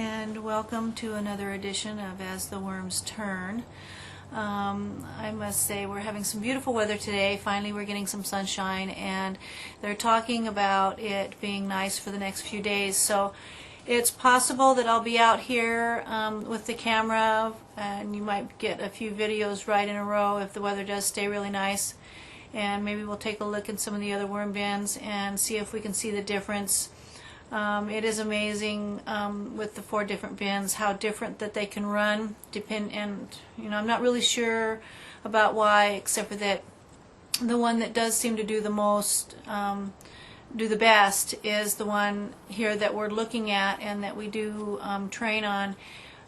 and welcome to another edition of As the Worms Turn. I must say we're having some beautiful weather today. Finally we're getting some sunshine, and they're talking about it being nice for the next few days. So it's possible that I'll be out here with the camera, and you might get a few videos right in a row if the weather does stay really nice. And maybe we'll take a look at some of the other worm bins and see if we can see the difference. It is amazing with the 4 different bins how different that they can run. And I'm not really sure about why, except for that the one that does seem to do the most, do the best, is the one here that we're looking at and that we do train on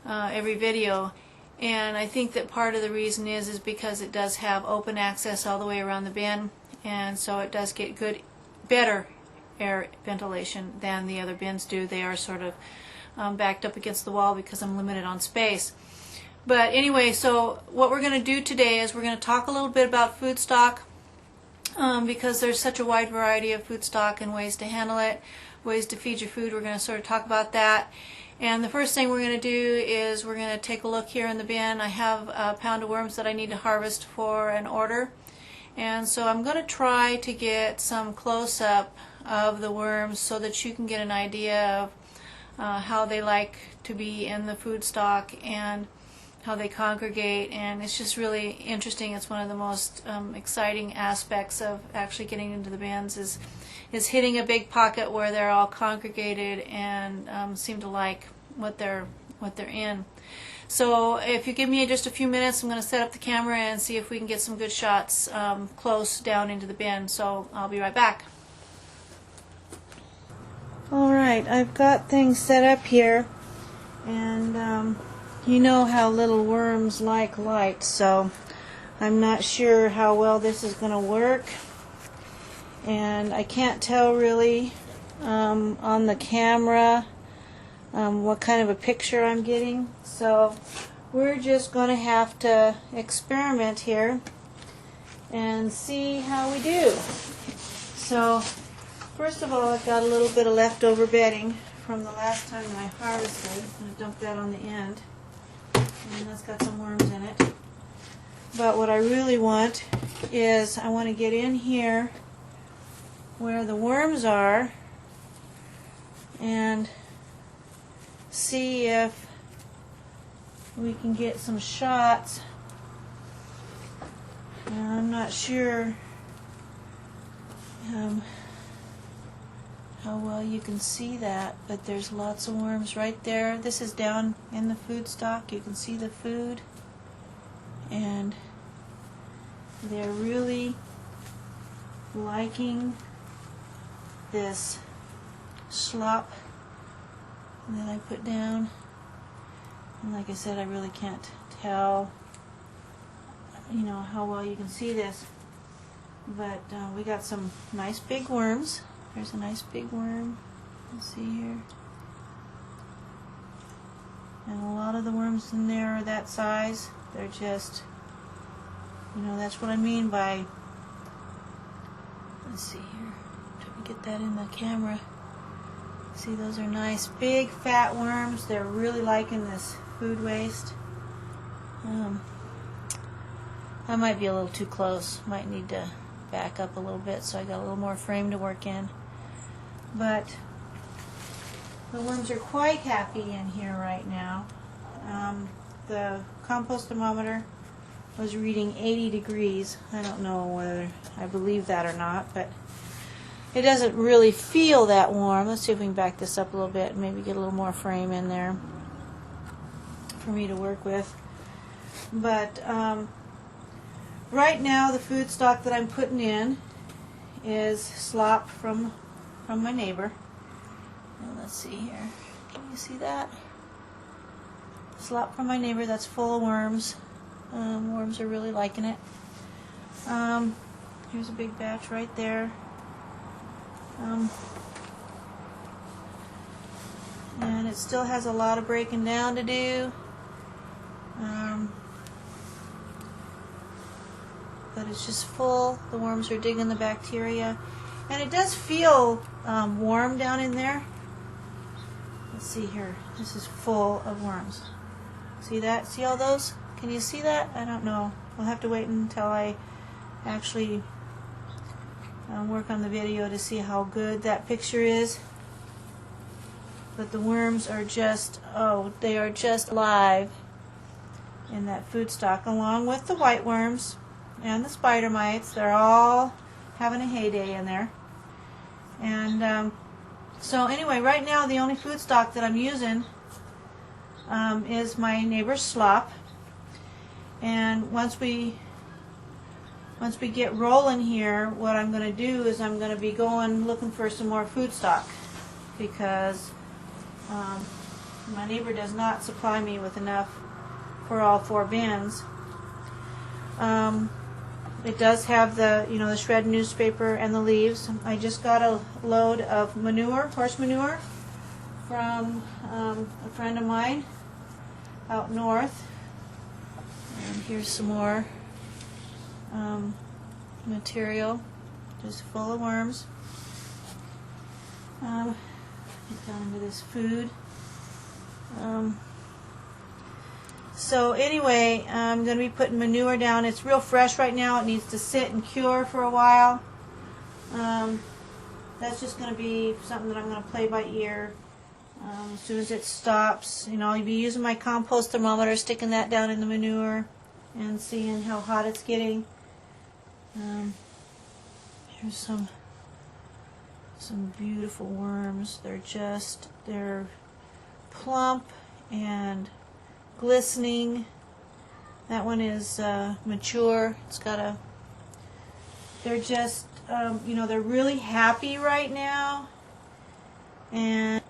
every video. And I think that part of the reason is because it does have open access all the way around the bin, and so it does get better air ventilation than the other bins do. They are sort of backed up against the wall because I'm limited on space. But anyway, so what we're going to do today is we're going to talk a little bit about food stock, because there's such a wide variety of food stock and ways to handle it, ways to feed your food. We're going to sort of talk about that. And the first thing we're going to do is we're going to take a look here in the bin. I have a pound of worms that I need to harvest for an order, and so I'm going to try to get some close-up of the worms so that you can get an idea of how they like to be in the food stock and how they congregate. And it's just really interesting. It's one of the most exciting aspects of actually getting into the bins is hitting a big pocket where they're all congregated and seem to like what they're in. So if you give me just a few minutes, I'm going to set up the camera and see if we can get some good shots close down into the bin. So I'll be right back. Alright, I've got things set up here, and you know how little worms like light, so I'm not sure how well this is going to work, and I can't tell really on the camera what kind of a picture I'm getting, so we're just going to have to experiment here and see how we do. So first of all, I've got a little bit of leftover bedding from the last time I harvested. I'm going to dump that on the end, and that's got some worms in it. But what I really want is I want to get in here where the worms are and see if we can get some shots. And I'm not sure how well you can see that, but there's lots of worms right there. This is down in the food stock. You can see the food, and they're really liking this slop that I put down. And like I said, I really can't tell how well you can see this, but we got some nice big worms. There's a nice big worm, you see here, and a lot of the worms in there are that size. They're just, that's what I mean by, let's see here, try to get that in the camera. See, those are nice big fat worms. They're really liking this food waste. I might be a little too close, might need to back up a little bit so I got a little more frame to work in. But the worms are quite happy in here right now. The compost thermometer was reading 80 degrees. I don't know whether I believe that or not, but it doesn't really feel that warm. Let's see if we can back this up a little bit and maybe get a little more frame in there for me to work with. But right now the food stock that I'm putting in is slop from my neighbor. And let's see here. Can you see that? Slop from my neighbor. That's full of worms. Worms are really liking it. Here's a big batch right there. And it still has a lot of breaking down to do. But it's just full. The worms are digging the bacteria. And it does feel warm down in there. Let's see here. This is full of worms. See that? See all those? Can you see that? I don't know. We'll have to wait until I actually work on the video to see how good that picture is. But the worms are just, oh, they are just alive in that food stock, along with the white worms and the spider mites. They're all having a heyday in there. And so anyway, right now the only food stock that I'm using is my neighbor's slop. And once we get rolling here, what I'm going to do is I'm going to be going looking for some more food stock, because my neighbor does not supply me with enough for all 4 bins. It does have the, you know, the shredded newspaper and the leaves. I just got a load of manure, horse manure, from a friend of mine out north. And here's some more material, just full of worms. Get down into this food. So anyway, I'm going to be putting manure down. It's real fresh right now. It needs to sit and cure for a while. That's just going to be something that I'm going to play by ear. As soon as it stops, you know, I'll be using my compost thermometer, sticking that down in the manure and seeing how hot it's getting. Here's some beautiful worms. They're plump and glistening. That one is mature. It's got a, they're just, you know, they're really happy right now. And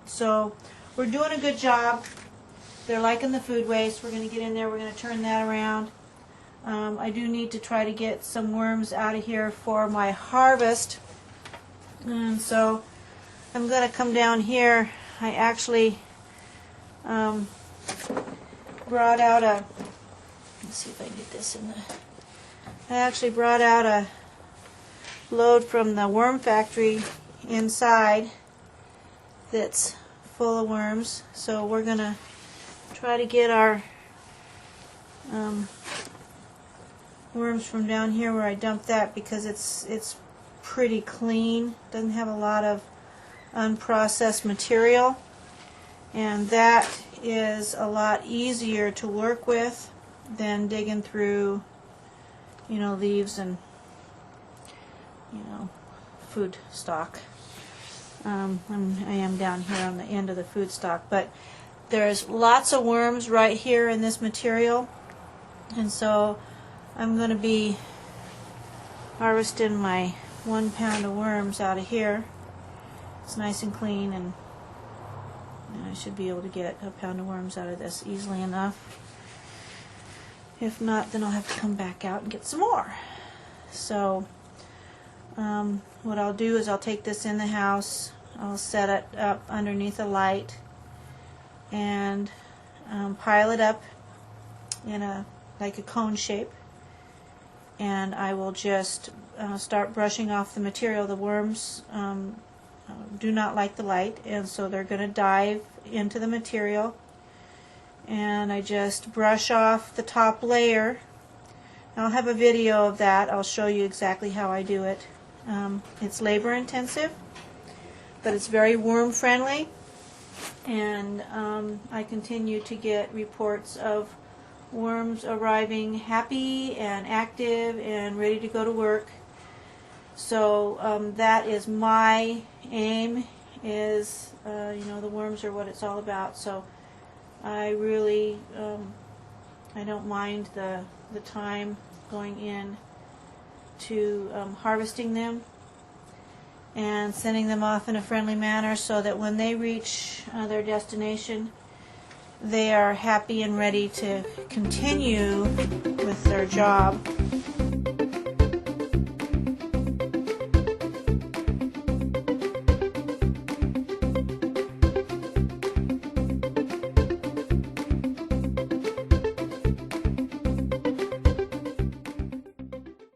so we're doing a good job. They're liking the food waste. We're going to get in there. We're going to turn that around. I do need to try to get some worms out of here for my harvest. And so I'm going to come down here. I actually brought out a, let's see if I can get this in the, I actually brought out a load from the worm factory inside that's full of worms. So we're going to try to get our worms from down here where I dumped that, because it's pretty clean. Doesn't have a lot of unprocessed material, and that is a lot easier to work with than digging through, you know, leaves and, you know, food stock. I am down here on the end of the food stock, but there's lots of worms right here in this material, and so I'm going to be harvesting my 1 pound of worms out of here. It's nice and clean, and I should be able to get a pound of worms out of this easily enough. If not, then I'll have to come back out and get some more. So what I'll do is I'll take this in the house, I'll set it up underneath a light, and pile it up in like a cone shape, and I will just start brushing off the material. The worms do not like the light, and so they're going to dive into the material, and I just brush off the top layer. I'll have a video of that. I'll show you exactly how I do it. It's labor intensive, but it's very worm friendly, and I continue to get reports of worms arriving happy and active and ready to go to work. So that is my aim, is you know, the worms are what it's all about. So I really I don't mind the time going in to harvesting them and sending them off in a friendly manner, so that when they reach their destination, they are happy and ready to continue with their job.